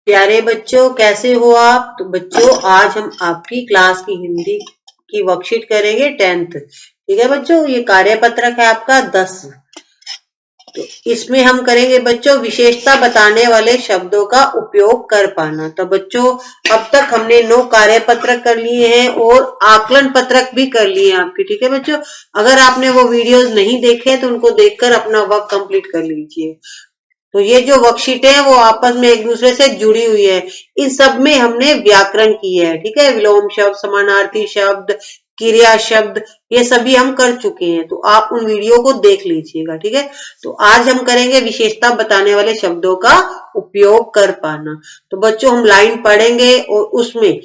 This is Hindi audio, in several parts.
प्यारे बच्चों, कैसे हो आप? तो बच्चों, आज हम आपकी क्लास की हिंदी की वर्कशीट करेंगे 10th। ठीक है बच्चों, ये कार्यपत्रक है आपका 10। तो इसमें हम करेंगे बच्चों विशेषता बताने वाले शब्दों का उपयोग कर पाना। तो बच्चों, अब तक हमने 9 कार्यपत्रक कर लिए हैं और आकलन पत्रक भी कर लिए हैं आपके। ठीक है बच्चों, अगर आपने वो वीडियोस नहीं देखे तो उनको देखकर अपना वर्क कंप्लीट कर लीजिए। तो ये जो वर्कशीट है वो आपस में एक दूसरे से जुड़ी हुई है। इन सब में हमने व्याकरण किया है। ठीक है, विलोम शब्द, समानार्थी शब्द, क्रिया शब्द, ये सभी हम कर चुके हैं। तो आप उन वीडियो को देख लीजिएगा। ठीक है, तो आज हम करेंगे विशेषता बताने वाले शब्दों का उपयोग कर पाना। तो बच्चों, हम लाइन पढ़ेंगे और उसमें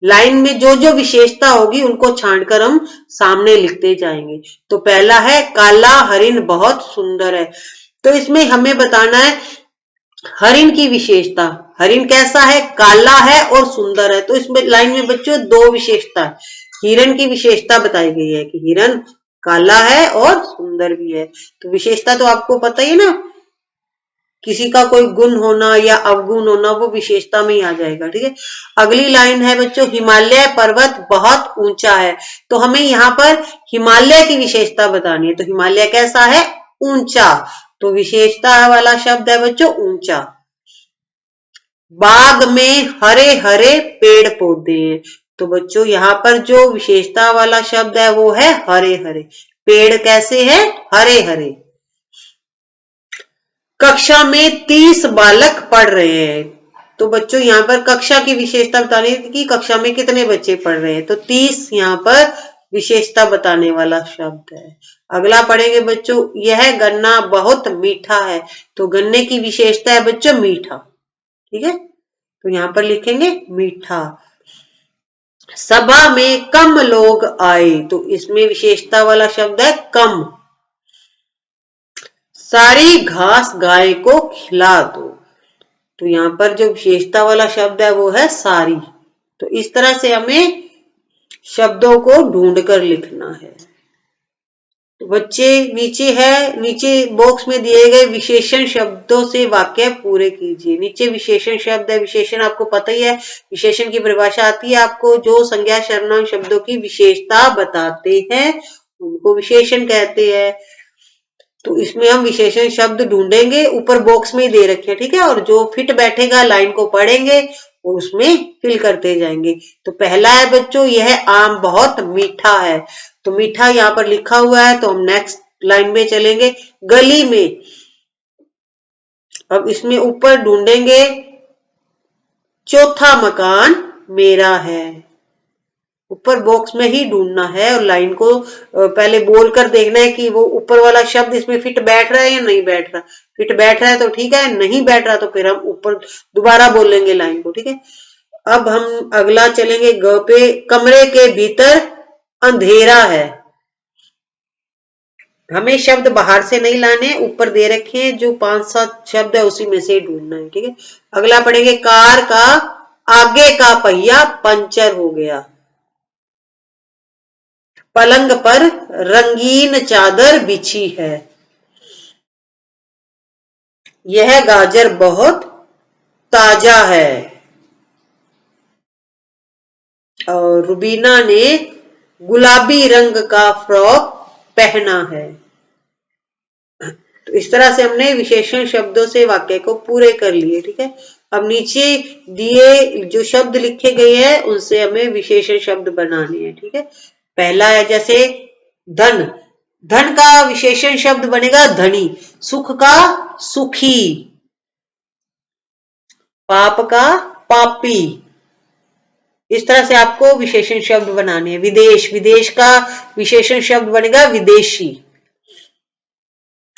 लाइन में जो जो विशेषता होगी उनको छांटकर हम सामने लिखते जाएंगे। तो पहला है, काला हरिण बहुत सुंदर है। तो इसमें हमें बताना है हरिण की विशेषता। हरिण कैसा है? काला है और सुंदर है। तो इसमें लाइन में बच्चों 2 विशेषता है। हिरण की विशेषता बताई गई है कि हिरण काला है और सुंदर भी है। तो विशेषता तो आपको पता ही है ना, किसी का कोई गुण होना या अवगुण होना वो विशेषता में ही आ जाएगा। ठीक है, अगली लाइन है बच्चों, हिमालय पर्वत बहुत ऊंचा है। तो हमें यहाँ पर हिमालय की विशेषता बतानी है। तो हिमालय कैसा है? ऊंचा। तो विशेषता वाला शब्द है बच्चों ऊंचा। बाग में हरे हरे पेड़ पौधे हैं। तो बच्चों, यहाँ पर जो विशेषता वाला शब्द है वो है हरे हरे। पेड़ कैसे है? हरे हरे। कक्षा में 30 बालक पढ़ रहे हैं। तो बच्चों, यहाँ पर कक्षा की विशेषता बतानी है कि कक्षा में कितने बच्चे पढ़ रहे हैं। तो 30 यहाँ पर विशेषता बताने वाला शब्द है। अगला पढ़ेंगे बच्चों, यह गन्ना बहुत मीठा है। तो गन्ने की विशेषता है बच्चों मीठा। ठीक है, तो यहाँ पर लिखेंगे मीठा। सभा में कम लोग आए। तो इसमें विशेषता वाला शब्द है कम। सारी घास गाय को खिला दो। तो यहाँ पर जो विशेषता वाला शब्द है वो है सारी। तो इस तरह से हमें शब्दों को ढूंढकर लिखना है। तो बच्चे, नीचे बॉक्स में दिए गए विशेषण शब्दों से वाक्य पूरे कीजिए। नीचे विशेषण शब्द है। विशेषण आपको पता ही है, विशेषण की परिभाषा आती है आपको। जो संज्ञा सर्वनाम शब्दों की विशेषता बताते हैं उनको विशेषण कहते हैं। तो इसमें हम विशेषण शब्द ढूंढेंगे, ऊपर बॉक्स में ही दे रखे हैं। ठीक है, और जो फिट बैठेगा लाइन को पढ़ेंगे और उसमें फिल करते जाएंगे। तो पहला है बच्चों, यह आम बहुत मीठा है। तो मीठा यहाँ पर लिखा हुआ है। तो हम नेक्स्ट लाइन में चलेंगे, गली में। अब इसमें ऊपर ढूंढेंगे, चौथा मकान मेरा है। ऊपर बॉक्स में ही ढूंढना है और लाइन को पहले बोलकर देखना है कि वो ऊपर वाला शब्द इसमें फिट बैठ रहा है या नहीं बैठ रहा। फिट बैठ रहा है तो ठीक है, नहीं बैठ रहा तो फिर हम ऊपर दोबारा बोलेंगे लाइन को। ठीक है, अब हम अगला चलेंगे, ग पे, कमरे के भीतर अंधेरा है। हमें शब्द बाहर से नहीं लाने, ऊपर दे रखे हैं जो 5-7 शब्द है उसी में से ढूंढना है। ठीक है, अगला पढ़ेंगे, कार का आगे का पहिया पंचर हो गया। पलंग पर रंगीन चादर बिछी है। यह गाजर बहुत ताजा है। और रुबीना ने गुलाबी रंग का फ्रॉक पहना है। तो इस तरह से हमने विशेषण शब्दों से वाक्य को पूरे कर लिए। ठीक है, अब नीचे दिए जो शब्द लिखे गए हैं उनसे हमें विशेषण शब्द बनाने हैं। ठीक है, पहला है जैसे धन। धन का विशेषण शब्द बनेगा धनी। सुख का सुखी। पाप का पापी। इस तरह से आपको विशेषण शब्द बनाने हैं। विदेश, विदेश का विशेषण शब्द बनेगा विदेशी।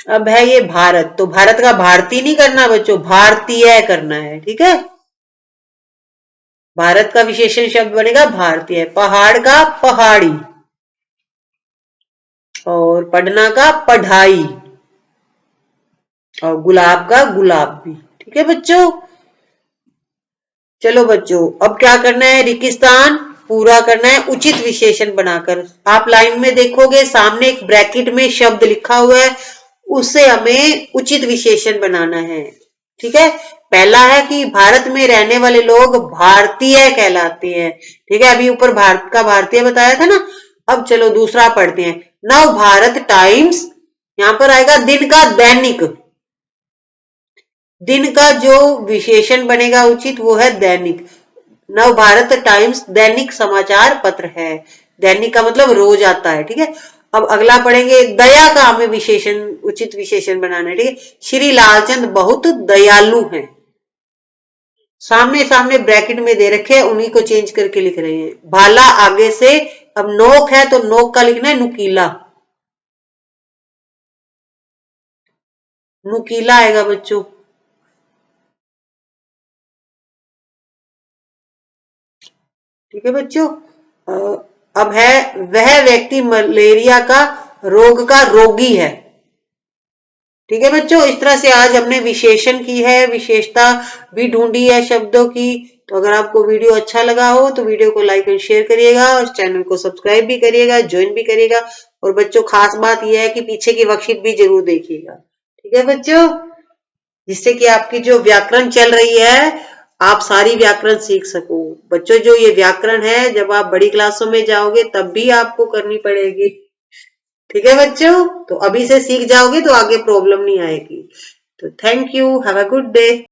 अब है ये भारत। तो भारत का भारतीय नहीं करना बच्चों, भारतीय करना है। ठीक है, भारत का विशेषण शब्द बनेगा भारतीय। पहाड़ का पहाड़ी। और पढ़ना का पढ़ाई। और गुलाब का गुलाबी। ठीक है बच्चों, चलो बच्चों, अब क्या करना है, रेगिस्तान पूरा करना है उचित विशेषण बनाकर। आप लाइन में देखोगे सामने एक ब्रैकेट में शब्द लिखा हुआ है, उससे हमें उचित विशेषण बनाना है। ठीक है। पहला है कि भारत में रहने वाले लोग भारतीय कहलाते हैं। ठीक है, अभी ऊपर भारत का भारतीय बताया था ना। अब चलो दूसरा पढ़ते हैं। नव भारत टाइम्स, यहां पर आएगा दिन का दैनिक। दिन का जो विशेषण बनेगा उचित वो है दैनिक। नव भारत टाइम्स दैनिक समाचार पत्र है। दैनिक का मतलब रोज आता है। ठीक है, अब अगला पढ़ेंगे। दया का हमें विशेषण, उचित विशेषण बनाना है। ठीक है, श्री लालचंद बहुत दयालु हैं। सामने सामने ब्रैकेट में दे रखे हैं, उन्हीं को चेंज करके लिख रहे हैं। भाला आगे से, अब नोक है तो नोक का लिखना है नुकीला। नुकीला आएगा बच्चों। ठीक है बच्चों। अब है वह व्यक्ति मलेरिया का रोग का रोगी है। ठीक है बच्चों, इस तरह से आज हमने विशेषण की है, विशेषता भी ढूंढी है शब्दों की। तो अगर आपको वीडियो अच्छा लगा हो तो वीडियो को लाइक एंड शेयर करिएगा और चैनल को सब्सक्राइब भी करिएगा, ज्वाइन भी करिएगा। और बच्चों खास बात यह है कि पीछे की वर्कशीट भी जरूर देखिएगा। ठीक है बच्चों, जिससे कि आपकी जो व्याकरण चल रही है आप सारी व्याकरण सीख सको। बच्चों जो ये व्याकरण है जब आप बड़ी क्लासों में जाओगे तब भी आपको करनी पड़ेगी। ठीक है बच्चों, तो अभी से सीख जाओगे तो आगे प्रॉब्लम नहीं आएगी। तो thank you, have a good day.